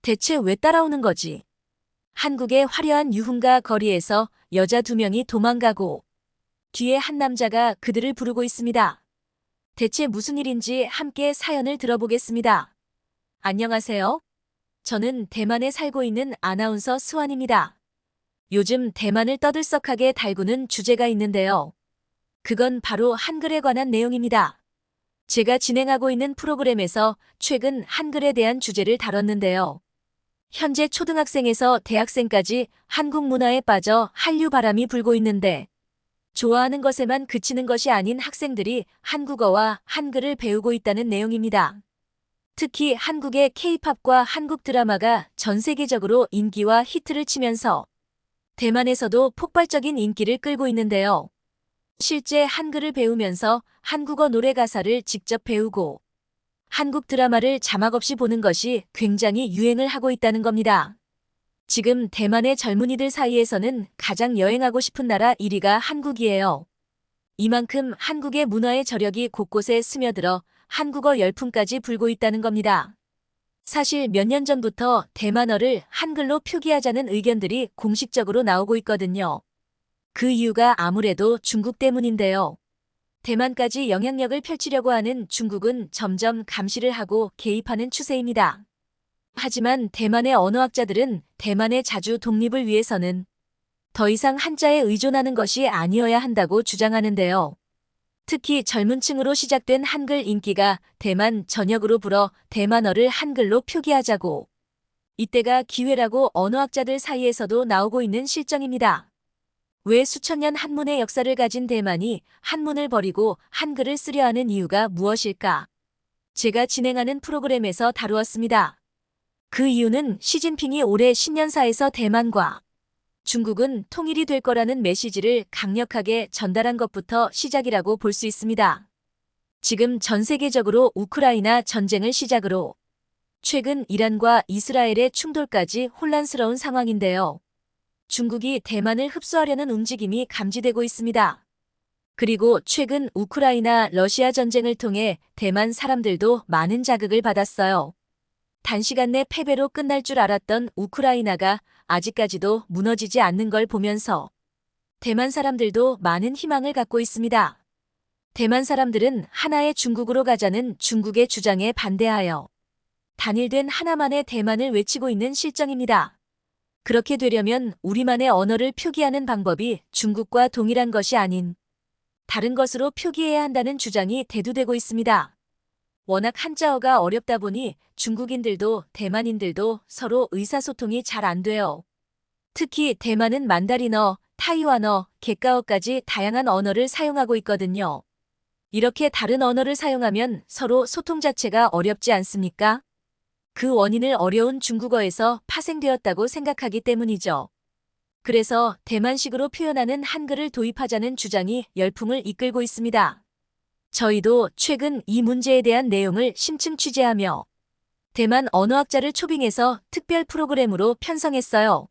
대체 왜 따라오는 거지? 한국의 화려한 유흥가 거리에서 여자 두 명이 도망가고 뒤에 한 남자가 그들을 부르고 있습니다. 대체 무슨 일인지 함께 사연을 들어보겠습니다. 안녕하세요. 저는 대만에 살고 있는 아나운서 스완입니다. 요즘 대만을 떠들썩하게 달구는 주제가 있는데요. 그건 바로 한글에 관한 내용입니다. 제가 진행하고 있는 프로그램에서 최근 한글에 대한 주제를 다뤘는데요. 현재 초등학생에서 대학생까지 한국 문화에 빠져 한류 바람이 불고 있는데 좋아하는 것에만 그치는 것이 아닌 학생들이 한국어와 한글을 배우고 있다는 내용입니다. 특히 한국의 K-팝과 한국 드라마가 전 세계적으로 인기와 히트를 치면서 대만에서도 폭발적인 인기를 끌고 있는데요. 실제 한글을 배우면서 한국어 노래 가사를 직접 배우고 한국 드라마를 자막 없이 보는 것이 굉장히 유행을 하고 있다는 겁니다. 지금 대만의 젊은이들 사이에서는 가장 여행하고 싶은 나라 1위가 한국이에요. 이만큼 한국의 문화의 저력이 곳곳에 스며들어 한국어 열풍까지 불고 있다는 겁니다. 사실 몇 년 전부터 대만어를 한글로 표기하자는 의견들이 공식적으로 나오고 있거든요. 그 이유가 아무래도 중국 때문인데요. 대만까지 영향력을 펼치려고 하는 중국은 점점 감시를 하고 개입하는 추세입니다. 하지만 대만의 언어학자들은 대만의 자주 독립을 위해서는 더 이상 한자에 의존하는 것이 아니어야 한다고 주장하는데요. 특히 젊은 층으로 시작된 한글 인기가 대만 전역으로 불어 대만어를 한글로 표기하자고 이때가 기회라고 언어학자들 사이에서도 나오고 있는 실정입니다. 왜 수천 년 한문의 역사를 가진 대만이 한문을 버리고 한글을 쓰려 하는 이유가 무엇일까? 제가 진행하는 프로그램에서 다루었습니다. 그 이유는 시진핑이 올해 신년사에서 대만과 중국은 통일이 될 거라는 메시지를 강력하게 전달한 것부터 시작이라고 볼 수 있습니다. 지금 전 세계적으로 우크라이나 전쟁을 시작으로 최근 이란과 이스라엘의 충돌까지 혼란스러운 상황인데요. 중국이 대만을 흡수하려는 움직임이 감지되고 있습니다. 그리고 최근 우크라이나 러시아 전쟁을 통해 대만 사람들도 많은 자극을 받았어요. 단시간 내 패배로 끝날 줄 알았던 우크라이나가 아직까지도 무너지지 않는 걸 보면서 대만 사람들도 많은 희망을 갖고 있습니다. 대만 사람들은 하나의 중국으로 가자는 중국의 주장에 반대하여 단일된 하나만의 대만을 외치고 있는 실정입니다. 그렇게 되려면 우리만의 언어를 표기하는 방법이 중국과 동일한 것이 아닌 다른 것으로 표기해야 한다는 주장이 대두되고 있습니다. 워낙 한자어가 어렵다 보니 중국인들도 대만인들도 서로 의사소통이 잘 안 돼요. 특히 대만은 만다린어, 타이완어, 객가어까지 다양한 언어를 사용하고 있거든요. 이렇게 다른 언어를 사용하면 서로 소통 자체가 어렵지 않습니까? 그 원인을 어려운 중국어에서 파생되었다고 생각하기 때문이죠. 그래서 대만식으로 표현하는 한글을 도입하자는 주장이 열풍을 이끌고 있습니다. 저희도 최근 이 문제에 대한 내용을 심층 취재하며 대만 언어학자를 초빙해서 특별 프로그램으로 편성했어요.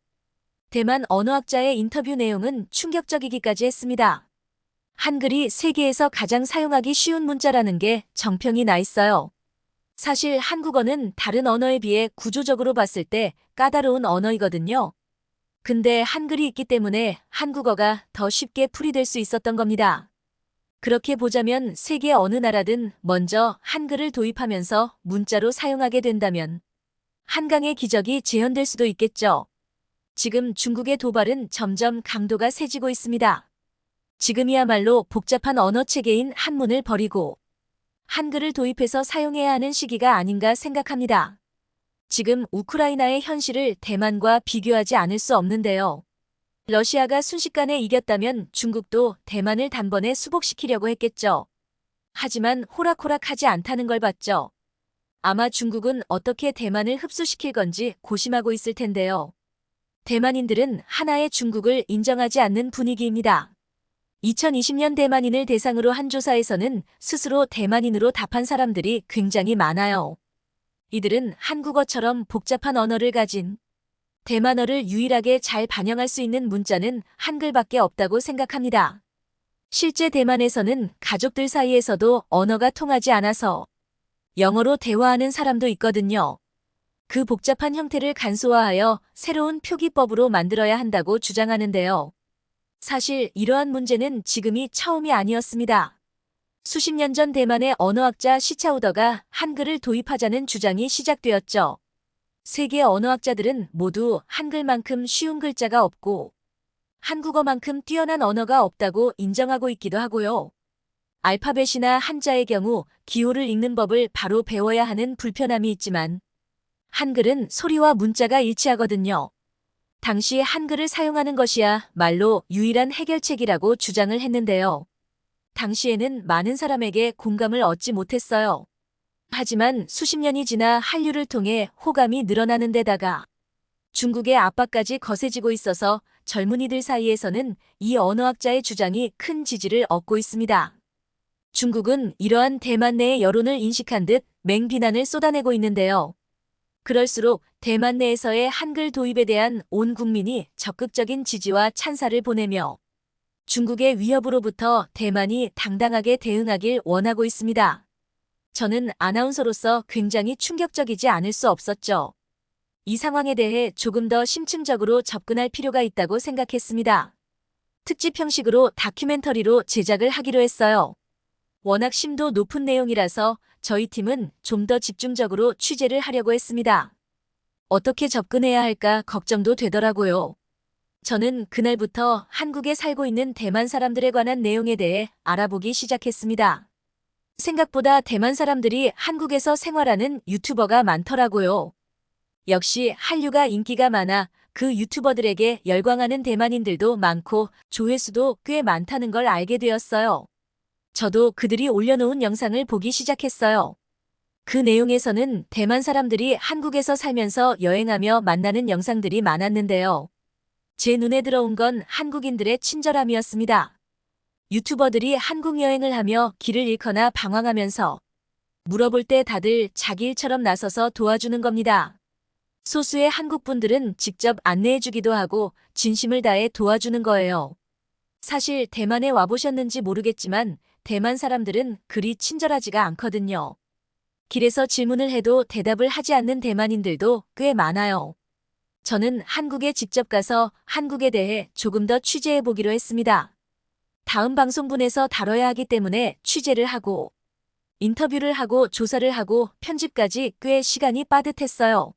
대만 언어학자의 인터뷰 내용은 충격적이기까지 했습니다. 한글이 세계에서 가장 사용하기 쉬운 문자라는 게 정평이 나 있어요. 사실 한국어는 다른 언어에 비해 구조적으로 봤을 때 까다로운 언어이거든요. 근데 한글이 있기 때문에 한국어가 더 쉽게 풀이될 수 있었던 겁니다. 그렇게 보자면 세계 어느 나라든 먼저 한글을 도입하면서 문자로 사용하게 된다면 한강의 기적이 재현될 수도 있겠죠. 지금 중국의 도발은 점점 강도가 세지고 있습니다. 지금이야말로 복잡한 언어 체계인 한문을 버리고 한글을 도입해서 사용해야 하는 시기가 아닌가 생각합니다. 지금 우크라이나의 현실을 대만과 비교하지 않을 수 없는데요. 러시아가 순식간에 이겼다면 중국도 대만을 단번에 수복시키려고 했겠죠. 하지만 호락호락하지 않다는 걸 봤죠. 아마 중국은 어떻게 대만을 흡수시킬 건지 고심하고 있을 텐데요. 대만인들은 하나의 중국을 인정하지 않는 분위기입니다. 2020년 대만인을 대상으로 한 조사에서는 스스로 대만인으로 답한 사람들이 굉장히 많아요. 이들은 한국어처럼 복잡한 언어를 가진 대만어를 유일하게 잘 반영할 수 있는 문자는 한글밖에 없다고 생각합니다. 실제 대만에서는 가족들 사이에서도 언어가 통하지 않아서 영어로 대화하는 사람도 있거든요. 그 복잡한 형태를 간소화하여 새로운 표기법으로 만들어야 한다고 주장하는데요. 사실 이러한 문제는 지금이 처음이 아니었습니다. 수십 년 전 대만의 언어학자 시차우더가 한글을 도입하자는 주장이 시작되었죠. 세계 언어학자들은 모두 한글만큼 쉬운 글자가 없고 한국어만큼 뛰어난 언어가 없다고 인정하고 있기도 하고요. 알파벳이나 한자의 경우 기호를 읽는 법을 바로 배워야 하는 불편함이 있지만 한글은 소리와 문자가 일치하거든요. 당시 한글을 사용하는 것이야 말로 유일한 해결책이라고 주장을 했는데요. 당시에는 많은 사람에게 공감을 얻지 못했어요. 하지만 수십 년이 지나 한류를 통해 호감이 늘어나는 데다가 중국의 압박까지 거세지고 있어서 젊은이들 사이에서는 이 언어학자의 주장이 큰 지지를 얻고 있습니다. 중국은 이러한 대만 내의 여론을 인식한 듯 맹비난을 쏟아내고 있는데요. 그럴수록 대만 내에서의 한글 도입에 대한 온 국민이 적극적인 지지와 찬사를 보내며 중국의 위협으로부터 대만이 당당하게 대응하길 원하고 있습니다. 저는 아나운서로서 굉장히 충격적이지 않을 수 없었죠. 이 상황에 대해 조금 더 심층적으로 접근할 필요가 있다고 생각했습니다. 특집 형식으로 다큐멘터리로 제작을 하기로 했어요. 워낙 심도 높은 내용이라서 저희 팀은 좀 더 집중적으로 취재를 하려고 했습니다. 어떻게 접근해야 할까 걱정도 되더라고요. 저는 그날부터 한국에 살고 있는 대만 사람들에 관한 내용에 대해 알아보기 시작했습니다. 생각보다 대만 사람들이 한국에서 생활하는 유튜버가 많더라고요. 역시 한류가 인기가 많아 그 유튜버들에게 열광하는 대만인들도 많고 조회수도 꽤 많다는 걸 알게 되었어요. 저도 그들이 올려놓은 영상을 보기 시작했어요. 그 내용에서는 대만 사람들이 한국에서 살면서 여행하며 만나는 영상들이 많았는데요. 제 눈에 들어온 건 한국인들의 친절함이었습니다. 유튜버들이 한국 여행을 하며 길을 잃거나 방황하면서 물어볼 때 다들 자기 일처럼 나서서 도와주는 겁니다. 소수의 한국분들은 직접 안내해주기도 하고 진심을 다해 도와주는 거예요. 사실 대만에 와보셨는지 모르겠지만 대만 사람들은 그리 친절하지가 않거든요. 길에서 질문을 해도 대답을 하지 않는 대만인들도 꽤 많아요. 저는 한국에 직접 가서 한국에 대해 조금 더 취재해 보기로 했습니다. 다음 방송분에서 다뤄야 하기 때문에 취재를 하고 인터뷰를 하고 조사를 하고 편집까지 꽤 시간이 빠듯했어요.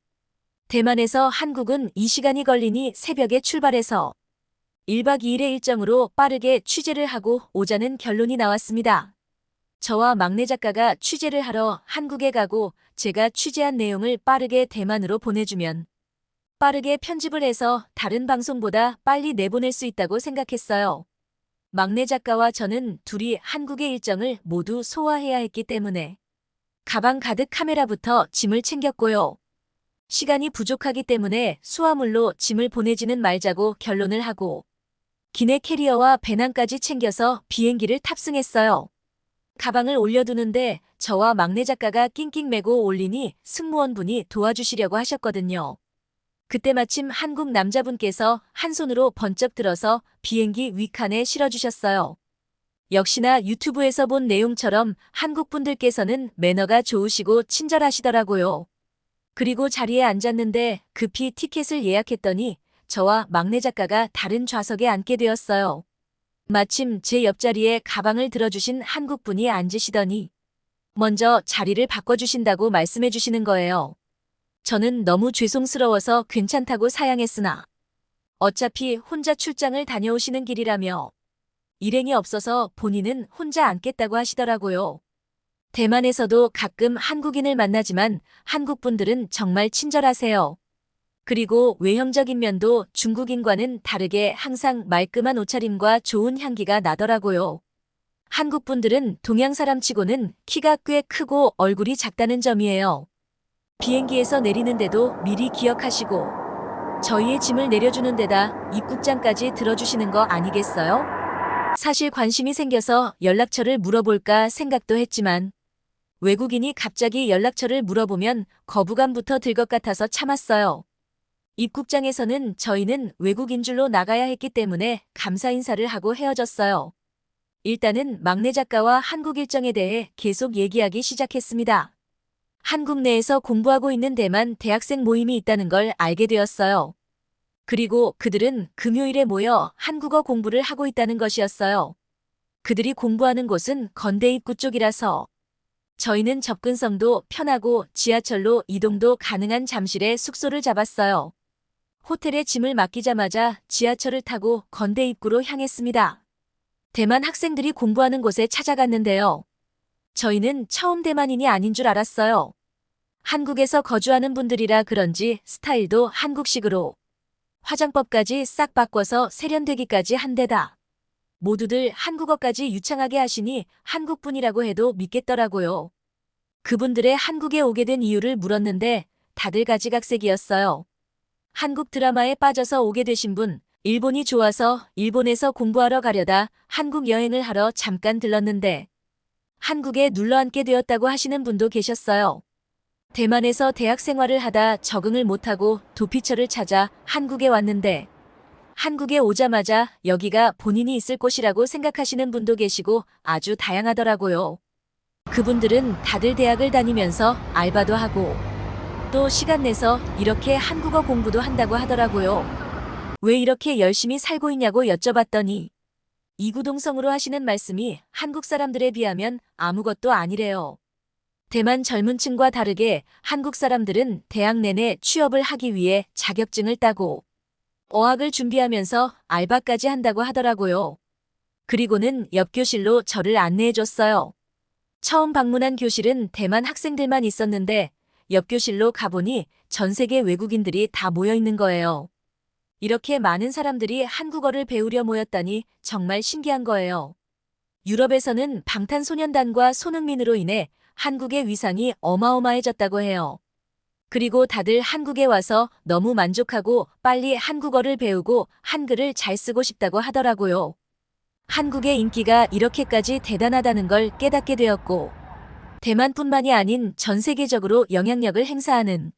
대만에서 한국은 2시간이 걸리니 새벽에 출발해서 1박 2일의 일정으로 빠르게 취재를 하고 오자는 결론이 나왔습니다. 저와 막내 작가가 취재를 하러 한국에 가고 제가 취재한 내용을 빠르게 대만으로 보내주면 빠르게 편집을 해서 다른 방송보다 빨리 내보낼 수 있다고 생각했어요. 막내 작가와 저는 둘이 한국의 일정을 모두 소화해야 했기 때문에 가방 가득 카메라부터 짐을 챙겼고요. 시간이 부족하기 때문에 수화물로 짐을 보내지는 말자고 결론을 하고 기내 캐리어와 배낭까지 챙겨서 비행기를 탑승했어요. 가방을 올려두는데 저와 막내 작가가 낑낑 매고 올리니 승무원분이 도와주시려고 하셨거든요. 그때 마침 한국 남자분께서 한 손으로 번쩍 들어서 비행기 위칸에 실어주셨어요. 역시나 유튜브에서 본 내용처럼 한국분들께서는 매너가 좋으시고 친절하시더라고요. 그리고 자리에 앉았는데 급히 티켓을 예약했더니 저와 막내 작가가 다른 좌석에 앉게 되었어요. 마침 제 옆자리에 가방을 들어주신 한국분이 앉으시더니 먼저 자리를 바꿔주신다고 말씀해 주시는 거예요. 저는 너무 죄송스러워서 괜찮다고 사양했으나 어차피 혼자 출장을 다녀오시는 길이라며 일행이 없어서 본인은 혼자 앉겠다고 하시더라고요. 대만에서도 가끔 한국인을 만나지만 한국분들은 정말 친절하세요. 그리고 외형적인 면도 중국인과는 다르게 항상 말끔한 옷차림과 좋은 향기가 나더라고요. 한국분들은 동양 사람치고는 키가 꽤 크고 얼굴이 작다는 점이에요. 비행기에서 내리는데도 미리 기억하시고 저희의 짐을 내려주는 데다 입국장까지 들어주시는 거 아니겠어요? 사실 관심이 생겨서 연락처를 물어볼까 생각도 했지만 외국인이 갑자기 연락처를 물어보면 거부감부터 들 것 같아서 참았어요. 입국장에서는 저희는 외국인 줄로 나가야 했기 때문에 감사 인사를 하고 헤어졌어요. 일단은 막내 작가와 한국 일정에 대해 계속 얘기하기 시작했습니다. 한국 내에서 공부하고 있는 대만 대학생 모임이 있다는 걸 알게 되었어요. 그리고 그들은 금요일에 모여 한국어 공부를 하고 있다는 것이었어요. 그들이 공부하는 곳은 건대 입구 쪽이라서 저희는 접근성도 편하고 지하철로 이동도 가능한 잠실에 숙소를 잡았어요. 호텔에 짐을 맡기자마자 지하철을 타고 건대 입구로 향했습니다. 대만 학생들이 공부하는 곳에 찾아갔는데요. 저희는 처음 대만인이 아닌 줄 알았어요. 한국에서 거주하는 분들이라 그런지 스타일도 한국식으로 화장법까지 싹 바꿔서 세련되기까지 한 데다 모두들 한국어까지 유창하게 하시니 한국분이라고 해도 믿겠더라고요. 그분들의 한국에 오게 된 이유를 물었는데 다들 가지각색이었어요. 한국 드라마에 빠져서 오게 되신 분, 일본이 좋아서 일본에서 공부하러 가려다 한국 여행을 하러 잠깐 들렀는데 한국에 눌러앉게 되었다고 하시는 분도 계셨어요. 대만에서 대학 생활을 하다 적응을 못하고 도피처를 찾아 한국에 왔는데 한국에 오자마자 여기가 본인이 있을 곳이라고 생각하시는 분도 계시고 아주 다양하더라고요. 그분들은 다들 대학을 다니면서 알바도 하고 또 시간 내서 이렇게 한국어 공부도 한다고 하더라고요. 왜 이렇게 열심히 살고 있냐고 여쭤봤더니 이구동성으로 하시는 말씀이 한국 사람들에 비하면 아무것도 아니래요. 대만 젊은 층과 다르게 한국 사람들은 대학 내내 취업을 하기 위해 자격증을 따고 어학을 준비하면서 알바까지 한다고 하더라고요. 그리고는 옆 교실로 저를 안내해줬어요. 처음 방문한 교실은 대만 학생들만 있었는데 옆 교실로 가보니 전 세계 외국인들이 다 모여 있는 거예요. 이렇게 많은 사람들이 한국어를 배우려 모였다니 정말 신기한 거예요. 유럽에서는 방탄소년단과 손흥민으로 인해 한국의 위상이 어마어마해졌다고 해요. 그리고 다들 한국에 와서 너무 만족하고 빨리 한국어를 배우고 한글을 잘 쓰고 싶다고 하더라고요. 한국의 인기가 이렇게까지 대단하다는 걸 깨닫게 되었고, 대만뿐만이 아닌 전 세계적으로 영향력을 행사하는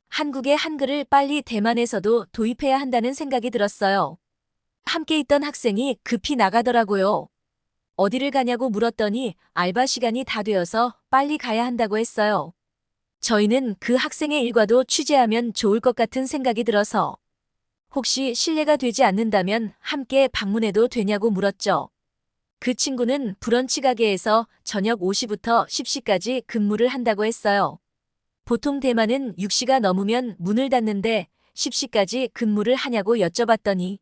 한국의 한글을 빨리 대만에서도 도입해야 한다는 생각이 들었어요. 함께 있던 학생이 급히 나가더라고요. 어디를 가냐고 물었더니 알바 시간이 다 되어서 빨리 가야 한다고 했어요. 저희는 그 학생의 일과도 취재하면 좋을 것 같은 생각이 들어서 혹시 실례가 되지 않는다면 함께 방문해도 되냐고 물었죠. 그 친구는 브런치 가게에서 저녁 5시부터 10시까지 근무를 한다고 했어요. 보통 대만은 6시가 넘으면 문을 닫는데 10시까지 근무를 하냐고 여쭤봤더니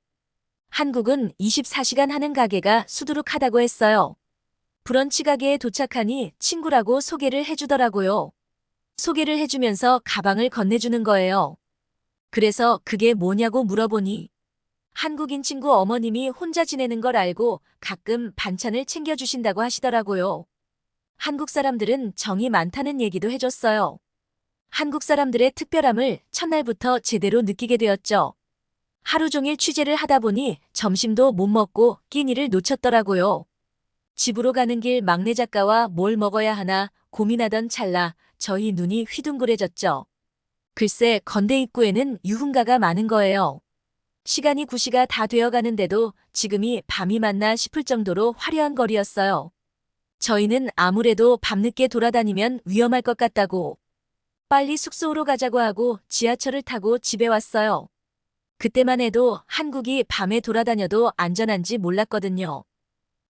한국은 24시간 하는 가게가 수두룩하다고 했어요. 브런치 가게에 도착하니 친구라고 소개를 해주더라고요. 소개를 해주면서 가방을 건네주는 거예요. 그래서 그게 뭐냐고 물어보니 한국인 친구 어머님이 혼자 지내는 걸 알고 가끔 반찬을 챙겨주신다고 하시더라고요. 한국 사람들은 정이 많다는 얘기도 해줬어요. 한국 사람들의 특별함을 첫날부터 제대로 느끼게 되었죠. 하루 종일 취재를 하다 보니 점심도 못 먹고 끼니를 놓쳤더라고요. 집으로 가는 길 막내 작가와 뭘 먹어야 하나 고민하던 찰나 저희 눈이 휘둥그레졌죠. 글쎄 건대 입구에는 유흥가가 많은 거예요. 시간이 9시가 다 되어가는데도 지금이 밤이 맞나 싶을 정도로 화려한 거리였어요. 저희는 아무래도 밤늦게 돌아다니면 위험할 것 같다고 빨리 숙소로 가자고 하고 지하철을 타고 집에 왔어요. 그때만 해도 한국이 밤에 돌아다녀도 안전한지 몰랐거든요.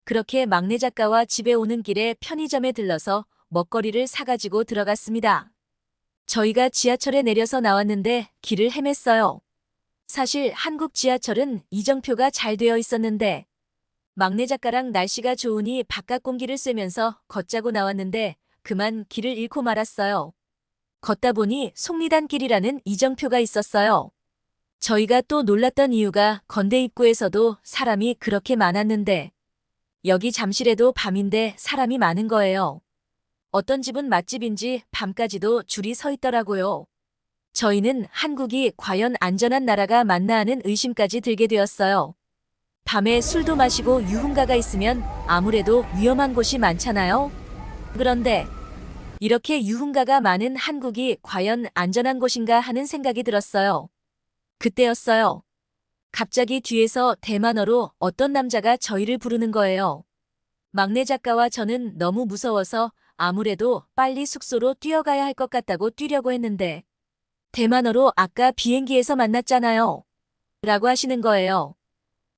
그렇게 막내 작가와 집에 오는 길에 편의점에 들러서 먹거리를 사가지고 들어갔습니다. 저희가 지하철에 내려서 나왔는데 길을 헤맸어요. 사실 한국 지하철은 이정표가 잘 되어 있었는데 막내 작가랑 날씨가 좋으니 바깥 공기를 쐬면서 걷자고 나왔는데 그만 길을 잃고 말았어요. 걷다 보니 속리단길이라는 이정표가 있었어요. 저희가 또 놀랐던 이유가 건대 입구에서도 사람이 그렇게 많았는데 여기 잠실에도 밤인데 사람이 많은 거예요. 어떤 집은 맛집인지 밤까지도 줄이 서 있더라고요. 저희는 한국이 과연 안전한 나라가 맞나 하는 의심까지 들게 되었어요. 밤에 술도 마시고 유흥가가 있으면 아무래도 위험한 곳이 많잖아요. 그런데 이렇게 유흥가가 많은 한국이 과연 안전한 곳인가 하는 생각이 들었어요. 그때였어요. 갑자기 뒤에서 대만어로 어떤 남자가 저희를 부르는 거예요. 막내 작가와 저는 너무 무서워서 아무래도 빨리 숙소로 뛰어가야 할 것 같다고 뛰려고 했는데 대만어로 아까 비행기에서 만났잖아요. 라고 하시는 거예요.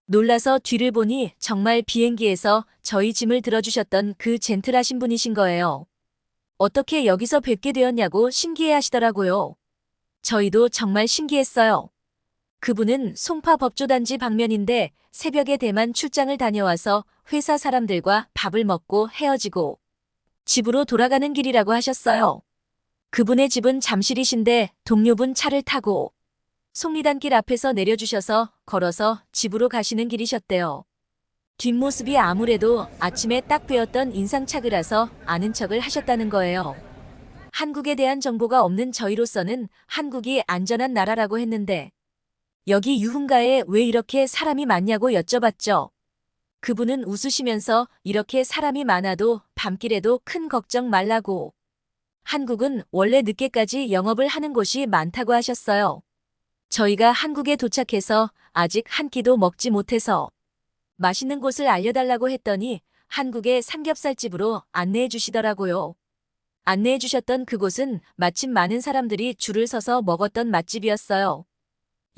놀라서 뒤를 보니 정말 비행기에서 저희 짐을 들어주셨던 그 젠틀하신 분이신 거예요. 어떻게 여기서 뵙게 되었냐고 신기해 하시더라고요. 저희도 정말 신기했어요. 그분은 송파 법조단지 방면인데 새벽에 대만 출장을 다녀와서 회사 사람들과 밥을 먹고 헤어지고 집으로 돌아가는 길이라고 하셨어요. 그분의 집은 잠실이신데 동료분 차를 타고 속리단길 앞에서 내려주셔서 걸어서 집으로 가시는 길이셨대요. 뒷모습이 아무래도 아침에 딱 뵈었던 인상착의라서 아는 척을 하셨다는 거예요. 한국에 대한 정보가 없는 저희로서는 한국이 안전한 나라라고 했는데 여기 유흥가에 왜 이렇게 사람이 많냐고 여쭤봤죠. 그분은 웃으시면서 이렇게 사람이 많아도 밤길에도 큰 걱정 말라고. 한국은 원래 늦게까지 영업을 하는 곳이 많다고 하셨어요. 저희가 한국에 도착해서 아직 한 끼도 먹지 못해서 맛있는 곳을 알려달라고 했더니 한국의 삼겹살집으로 안내해 주시더라고요. 안내해 주셨던 그곳은 마침 많은 사람들이 줄을 서서 먹었던 맛집이었어요.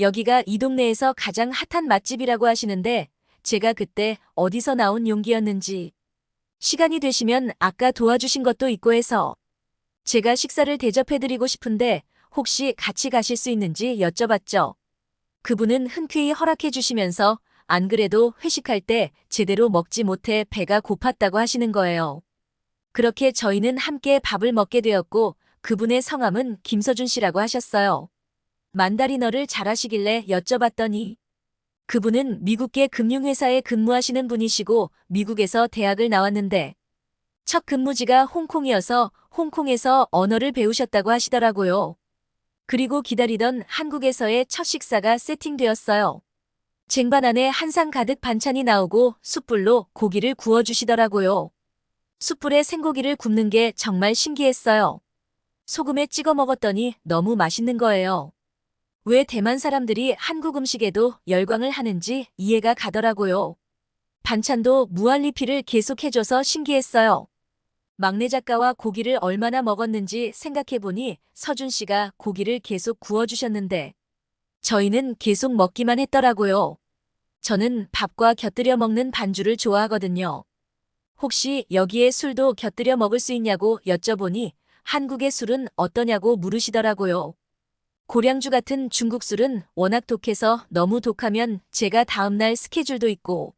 여기가 이 동네에서 가장 핫한 맛집이라고 하시는데 제가 그때 어디서 나온 용기였는지 시간이 되시면 아까 도와주신 것도 있고 해서 제가 식사를 대접해드리고 싶은데 혹시 같이 가실 수 있는지 여쭤봤죠. 그분은 흔쾌히 허락해 주시면서 안 그래도 회식할 때 제대로 먹지 못해 배가 고팠다고 하시는 거예요. 그렇게 저희는 함께 밥을 먹게 되었고 그분의 성함은 김서준 씨라고 하셨어요. 만다리너를 잘하시길래 여쭤봤더니 그분은 미국계 금융회사에 근무하시는 분이시고 미국에서 대학을 나왔는데 첫 근무지가 홍콩이어서 홍콩에서 언어를 배우셨다고 하시더라고요. 그리고 기다리던 한국에서의 첫 식사가 세팅되었어요. 쟁반 안에 한 상 가득 반찬이 나오고 숯불로 고기를 구워주시더라고요. 숯불에 생고기를 굽는 게 정말 신기했어요. 소금에 찍어 먹었더니 너무 맛있는 거예요. 왜 대만 사람들이 한국 음식에도 열광을 하는지 이해가 가더라고요. 반찬도 무한리필을 계속해줘서 신기했어요. 막내 작가와 고기를 얼마나 먹었는지 생각해보니 서준 씨가 고기를 계속 구워주셨는데 저희는 계속 먹기만 했더라고요. 저는 밥과 곁들여 먹는 반주를 좋아하거든요. 혹시 여기에 술도 곁들여 먹을 수 있냐고 여쭤보니 한국의 술은 어떠냐고 물으시더라고요. 고량주 같은 중국 술은 워낙 독해서 너무 독하면 제가 다음날 스케줄도 있고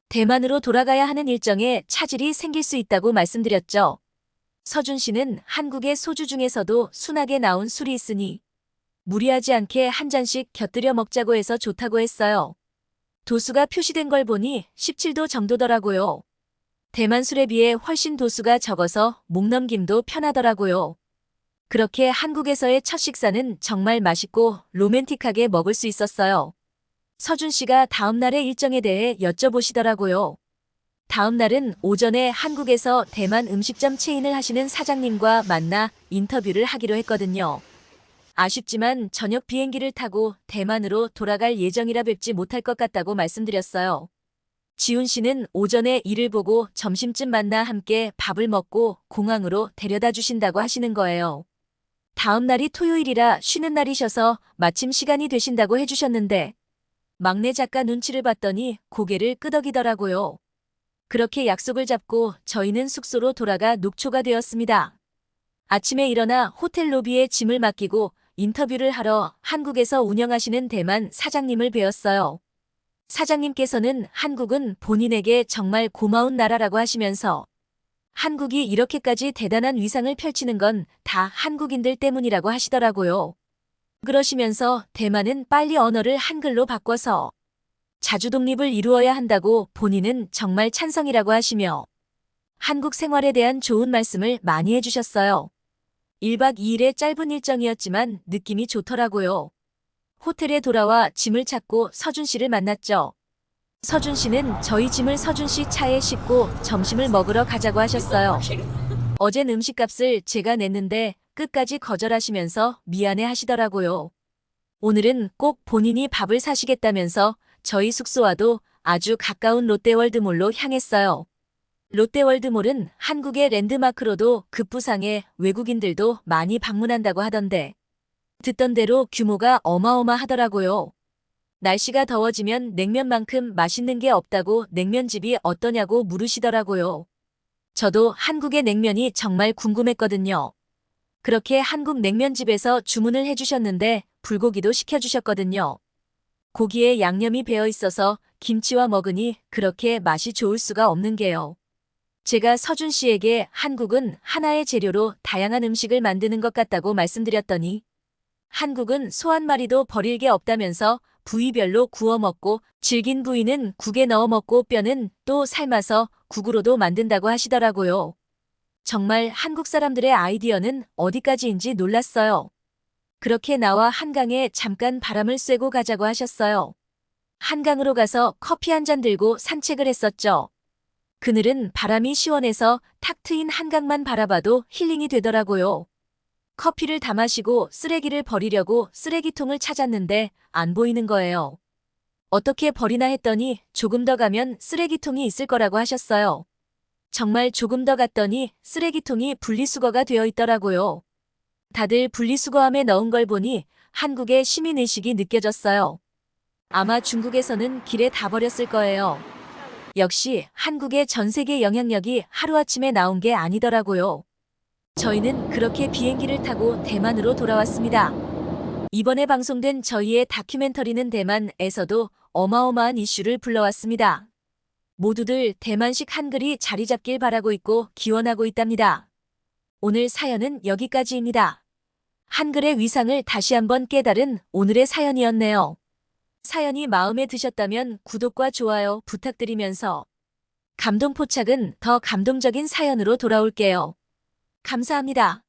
대만으로 돌아가야 하는 일정에 차질이 생길 수 있다고 말씀드렸죠. 서준 씨는 한국의 소주 중에서도 순하게 나온 술이 있으니 무리하지 않게 한 잔씩 곁들여 먹자고 해서 좋다고 했어요. 도수가 표시된 걸 보니 17도 정도더라고요. 대만 술에 비해 훨씬 도수가 적어서 목넘김도 편하더라고요. 그렇게 한국에서의 첫 식사는 정말 맛있고 로맨틱하게 먹을 수 있었어요. 서준 씨가 다음 날의 일정에 대해 여쭤보시더라고요. 다음 날은 오전에 한국에서 대만 음식점 체인을 하시는 사장님과 만나 인터뷰를 하기로 했거든요. 아쉽지만 저녁 비행기를 타고 대만으로 돌아갈 예정이라 뵙지 못할 것 같다고 말씀드렸어요. 지훈 씨는 오전에 일을 보고 점심쯤 만나 함께 밥을 먹고 공항으로 데려다 주신다고 하시는 거예요. 다음 날이 토요일이라 쉬는 날이셔서 마침 시간이 되신다고 해주셨는데 막내 작가 눈치를 봤더니 고개를 끄덕이더라고요. 그렇게 약속을 잡고 저희는 숙소로 돌아가 녹초가 되었습니다. 아침에 일어나 호텔 로비에 짐을 맡기고 인터뷰를 하러 한국에서 운영하시는 대만 사장님을 뵈었어요. 사장님께서는 한국은 본인에게 정말 고마운 나라라고 하시면서 한국이 이렇게까지 대단한 위상을 펼치는 건 다 한국인들 때문이라고 하시더라고요. 그러시면서 대만은 빨리 언어를 한글로 바꿔서 자주 독립을 이루어야 한다고 본인은 정말 찬성이라고 하시며 한국 생활에 대한 좋은 말씀을 많이 해주셨어요. 1박 2일의 짧은 일정이었지만 느낌이 좋더라고요. 호텔에 돌아와 짐을 찾고 서준 씨를 만났죠. 서준 씨는 저희 짐을 서준 씨 차에 싣고 점심을 먹으러 가자고 하셨어요. 어젠 음식값을 제가 냈는데 끝까지 거절하시면서 미안해 하시더라고요. 오늘은 꼭 본인이 밥을 사시겠다면서 저희 숙소와도 아주 가까운 롯데월드몰로 향했어요. 롯데월드몰은 한국의 랜드마크로도 급부상해 외국인들도 많이 방문한다고 하던데 듣던 대로 규모가 어마어마하더라고요. 날씨가 더워지면 냉면만큼 맛있는 게 없다고 냉면집이 어떠냐고 물으시더라고요. 저도 한국의 냉면이 정말 궁금했거든요. 그렇게 한국 냉면집에서 주문을 해주셨는데 불고기도 시켜주셨거든요. 고기에 양념이 배어 있어서 김치와 먹으니 그렇게 맛이 좋을 수가 없는 게요. 제가 서준 씨에게 한국은 하나의 재료로 다양한 음식을 만드는 것 같다고 말씀드렸더니 한국은 소 한 마리도 버릴 게 없다면서 부위별로 구워 먹고 질긴 부위는 국에 넣어 먹고 뼈는 또 삶아서 국으로도 만든다고 하시더라고요. 정말 한국 사람들의 아이디어는 어디까지인지 놀랐어요. 그렇게 나와 한강에 잠깐 바람을 쐬고 가자고 하셨어요. 한강으로 가서 커피 한 잔 들고 산책을 했었죠. 그늘은 바람이 시원해서 탁 트인 한강만 바라봐도 힐링이 되더라고요. 커피를 다 마시고 쓰레기를 버리려고 쓰레기통을 찾았는데 안 보이는 거예요. 어떻게 버리나 했더니 조금 더 가면 쓰레기통이 있을 거라고 하셨어요. 정말 조금 더 갔더니 쓰레기통이 분리수거가 되어 있더라고요. 다들 분리수거함에 넣은 걸 보니 한국의 시민의식이 느껴졌어요. 아마 중국에서는 길에 다 버렸을 거예요. 역시 한국의 전 세계 영향력이 하루아침에 나온 게 아니더라고요. 저희는 그렇게 비행기를 타고 대만으로 돌아왔습니다. 이번에 방송된 저희의 다큐멘터리는 대만에서도 어마어마한 이슈를 불러왔습니다. 모두들 대만식 한글이 자리 잡길 바라고 있고 기원하고 있답니다. 오늘 사연은 여기까지입니다. 한글의 위상을 다시 한번 깨달은 오늘의 사연이었네요. 사연이 마음에 드셨다면 구독과 좋아요 부탁드리면서 감동포착은 더 감동적인 사연으로 돌아올게요. 감사합니다.